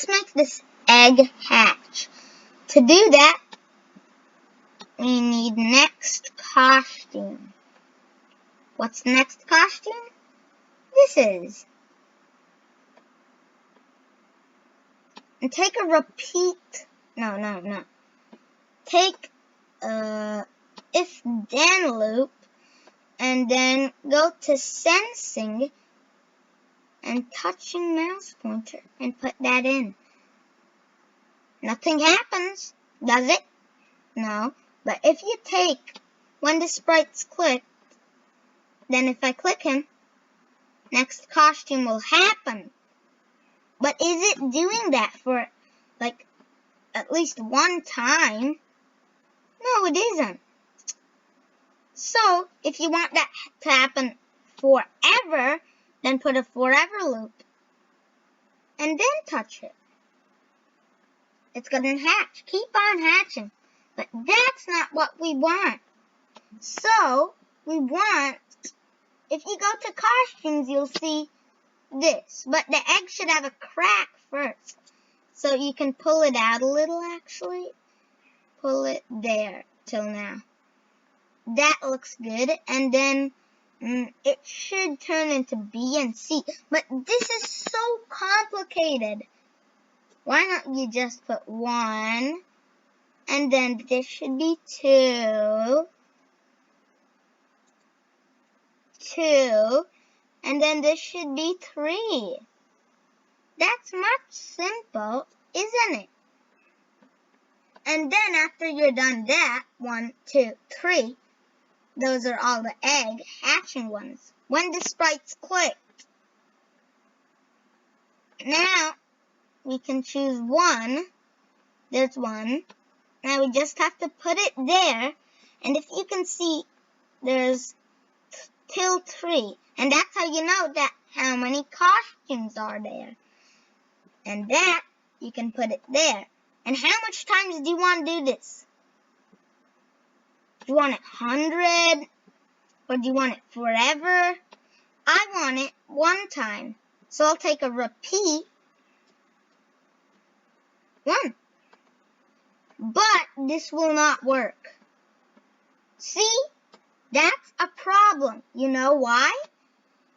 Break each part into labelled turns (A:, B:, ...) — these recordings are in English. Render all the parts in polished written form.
A: let's make this egg hatch. To do that, we need next costume. What's next costume? This is. And take a repeat. No. Take if then loop and then go to sensing and touching mouse pointer and put that in. Nothing happens, does it? No. But if you take, when the sprite's clicked, then if I click him, next costume will happen. But is it doing that for, like, at least one time? No, it isn't. So, if you want that to happen forever, then put a forever loop. And then touch it. It's gonna hatch. Keep on hatching. But that's not what we want. So, we want, if you go to costumes, you'll see this. But the egg should have a crack first. So you can pull it out a little, actually. Pull it there till now. That looks good. And then it should turn into B and C. But this is so complicated. Why don't you just put 1, and then this should be 2, and then this should be 3. That's much simple, isn't it? And then after you're done that, 1, 2, 3, those are all the egg hatching ones. When the sprite's clicked. Now, we can choose 1. There's 1. Now we just have to put it there. And if you can see, there's till 3. And that's how you know that how many costumes are there. And that, you can put it there. And how much times do you want to do this? Do you want it 100? Or do you want it forever? I want it 1 time. So I'll take a repeat. 1. But this will not work. See? That's a problem. You know why?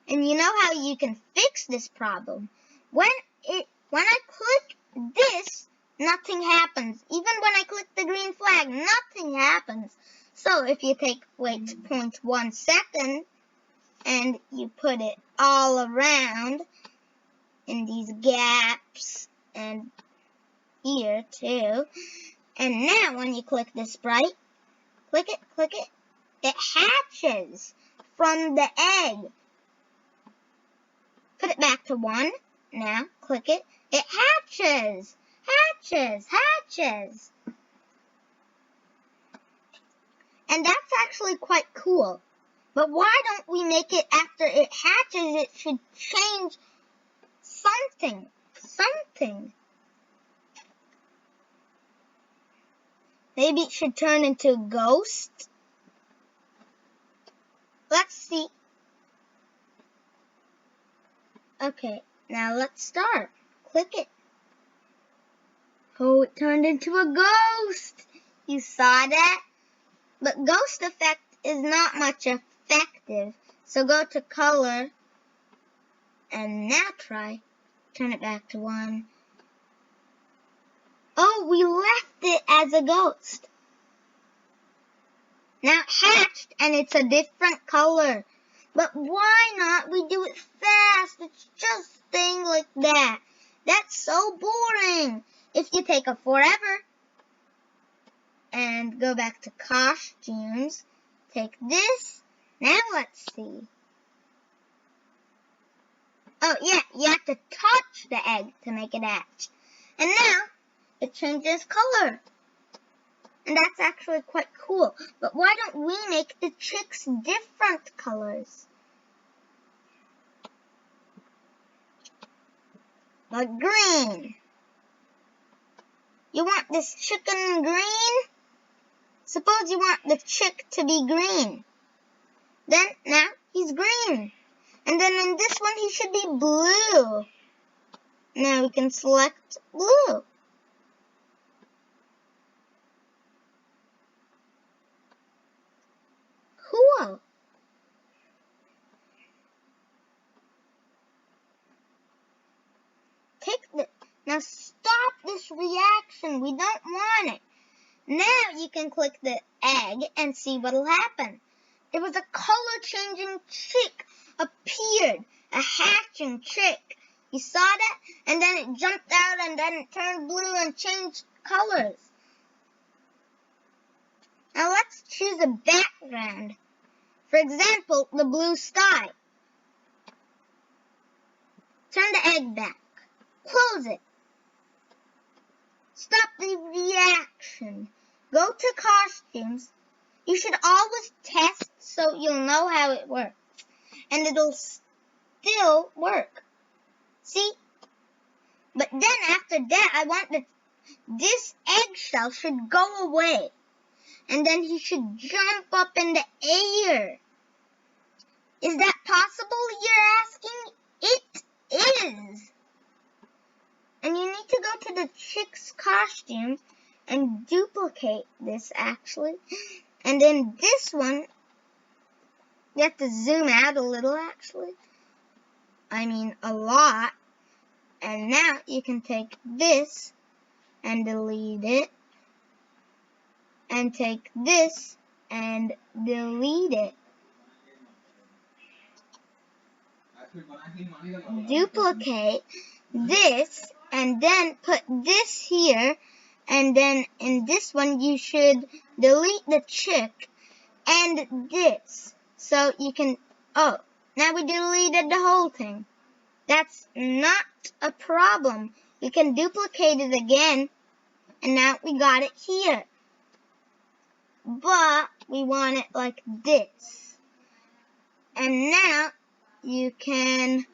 A: And you know how you can fix this problem. When I click this, nothing happens. Even when I click the green flag, nothing happens. So if you wait 0.1 second and you put it all around in these gaps and here too. And now when you click the sprite, click it, it hatches from the egg. Put it back to 1. Now click it, it hatches. And that's actually quite cool. But why don't we make it after it hatches, it should change something. Maybe it should turn into a ghost. Let's see. Okay, now let's start. Click it. Oh, it turned into a ghost. You saw that? But ghost effect is not much effective. So go to color. And now try. Turn it back to 1. Oh, we left it as a ghost. Now it hatched and it's a different color. But why not? We do it fast. It's just staying like that. That's so boring. If you take a forever and go back to costumes, take this. Now let's see. Oh yeah, you have to touch the egg to make it hatch. And now it changes color. And that's actually quite cool. But why don't we make the chicks different colors? Like green. You want this chicken green? Suppose you want the chick to be green. Then, now, he's green. And then in this one, he should be blue. Now we can select blue. Cool. Now stop this reaction. We don't want it. Now you can click the egg and see what'll happen. There was a color-changing chick appeared. A hatching chick. You saw that? And then it jumped out and then it turned blue and changed colors. Now let's choose a background. For example, the blue sky. Turn the egg back. Close it. Stop the reaction. Go to costumes. You should always test so you'll know how it works. And it'll still work. See? But then after that, I want this eggshell should go away. And then he should jump up in the air. Is that possible, you're asking? It is. And you need to go to the chick's costume and duplicate this, actually. And then this one, you have to zoom out a little, actually. I mean, a lot. And now you can take this and delete it. And take this and delete it. Duplicate this and then put this here, and then in this one you should delete the chick and this. So you can, oh, now we deleted the whole thing. That's not a problem. We can duplicate it again, and now we got it here. But we want it like this. And now you can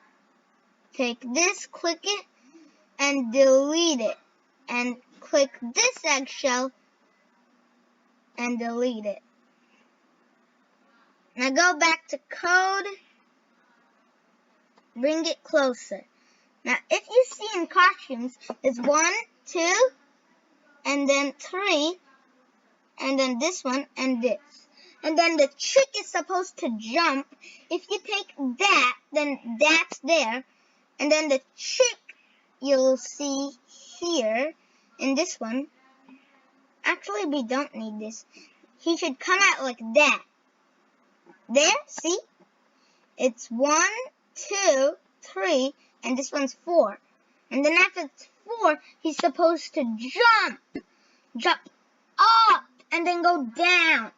A: take this, click it, and delete it. And click this eggshell and delete it. Now go back to code. Bring it closer. Now if you see in costumes, there's 1, 2, and then 3, and then this one and this. And then the chick is supposed to jump. If you take that, then that's there. And then the chick you'll see here in this one. Actually, we don't need this. He should come out like that. There, see? It's 1, 2, 3, and this one's 4. And then after it's 4, he's supposed to jump up, and then go down.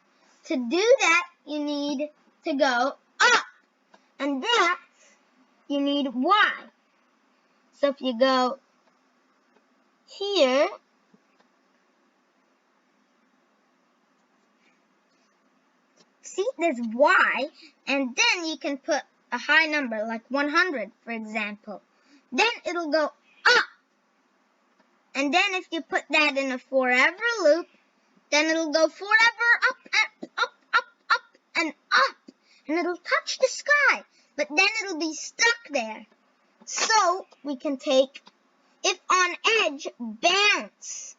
A: To do that, you need to go up. And that, you need Y. So if you go here, see, there's Y, and then you can put a high number, like 100, for example. Then it'll go up. And then if you put that in a forever loop, then it'll go forever up and up, and up. And it'll touch the sky. But then it'll be stuck there. So we can take, if on edge, bounce.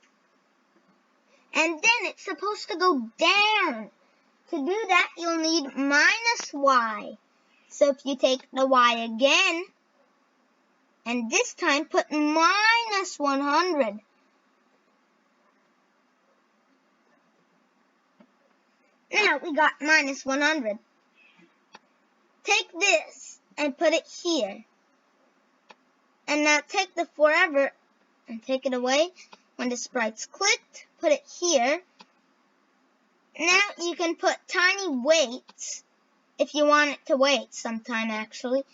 A: And then it's supposed to go down. To do that, you'll need -Y. So if you take the Y again, and this time put -100. Now we got -100. Take this and put it here. And now take the forever and take it away. When the sprite's clicked, put it here. Now you can put tiny weights if you want it to wait sometime, actually.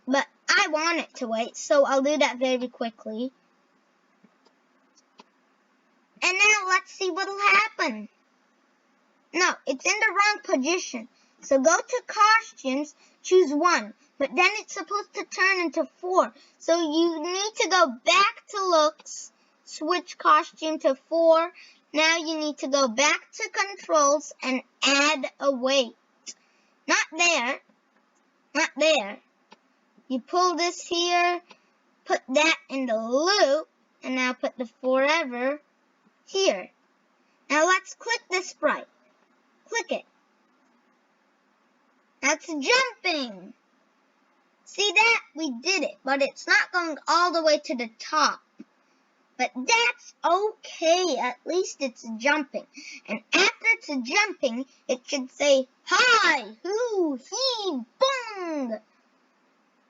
A: But I want it to wait, so I'll do that very quickly. And now let's see what'll happen. No, it's in the wrong position. So go to costumes, choose 1. But then it's supposed to turn into 4. So you need to go back to looks, switch costume to 4. Now you need to go back to controls and add a weight. Not there. Not there. You pull this here, put that in the loop, and now put the forever here. Now let's click the sprite. Click it. That's jumping. See that? We did it, but it's not going all the way to the top. But that's okay, at least it's jumping. And after it's jumping, it should say, hi, hoo, he, bong.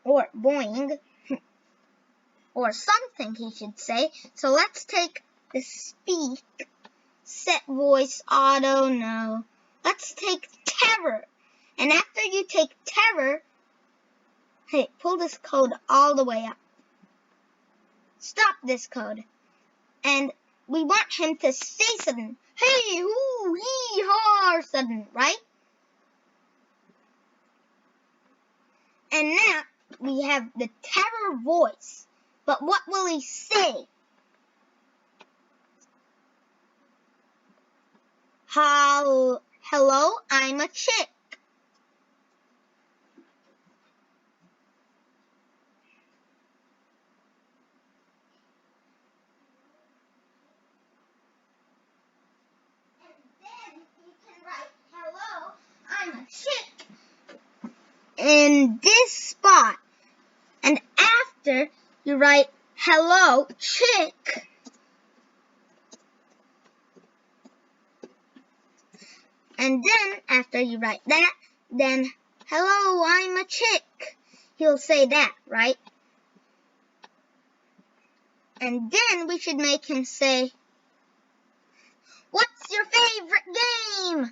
A: Or boing. Or something he should say. So let's take the speak, set voice, auto, no. Let's take terror. And after you take terror, hey, pull this code all the way up. Stop this code. And we want him to say something. Hey, hoo, hee, haw, or something, right? And now we have the terror voice. But what will he say? Hello, I'm a chick. I'm a chick in this spot, and after you write hello chick, and then after you write that, then hello I'm a chick, he'll say that, right? And then we should make him say, what's your favorite game?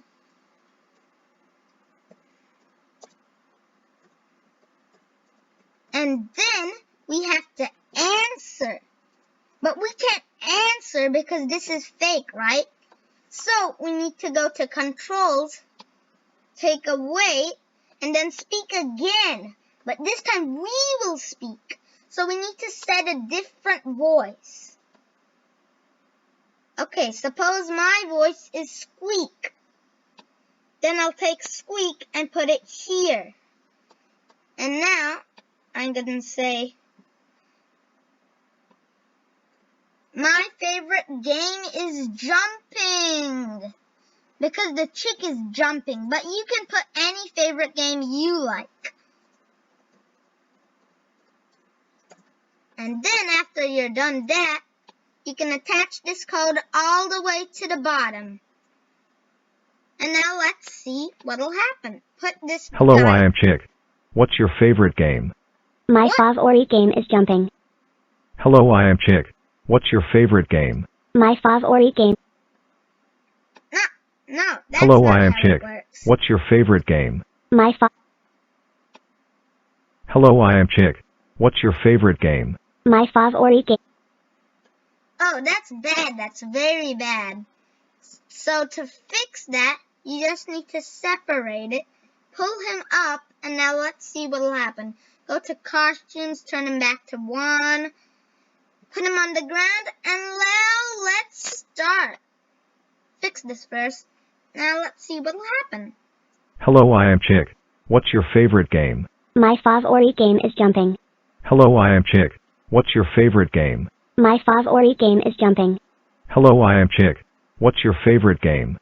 A: And then we have to answer. But we can't answer because this is fake, right? So we need to go to controls, take away, and then speak again. But this time we will speak. So we need to set a different voice. Okay, suppose my voice is squeak. Then I'll take squeak and put it here. And now I'm going to say, my favorite game is jumping. Because the chick is jumping. But you can put any favorite game you like. And then after you're done that, you can attach this code all the way to the bottom. And now let's see what'll happen. Put this.
B: Hello, I am Chick. What's your favorite game?
C: My favorite game is jumping.
B: Hello, I am Chick. What's your favorite game?
C: My favorite game.
A: No, that's
B: Hello,
A: not
B: I am
A: how
B: Chick.
A: it works.
B: What's your favorite game?
C: My
B: Hello, I am Chick. What's your favorite game?
C: favorite game.
A: Oh, that's bad. That's very bad. So to fix that, you just need to separate it, pull him up, and now let's see what'll happen. Go to costumes, turn him back to 1, put him on the ground, and now let's start. Fix this first. Now let's see what'll happen.
B: Hello, I am Chick. What's your favorite game?
C: My favorite game is jumping.
B: Hello, I am Chick. What's your favorite game?
C: My favorite game is jumping.
B: Hello, I am Chick. What's your favorite game?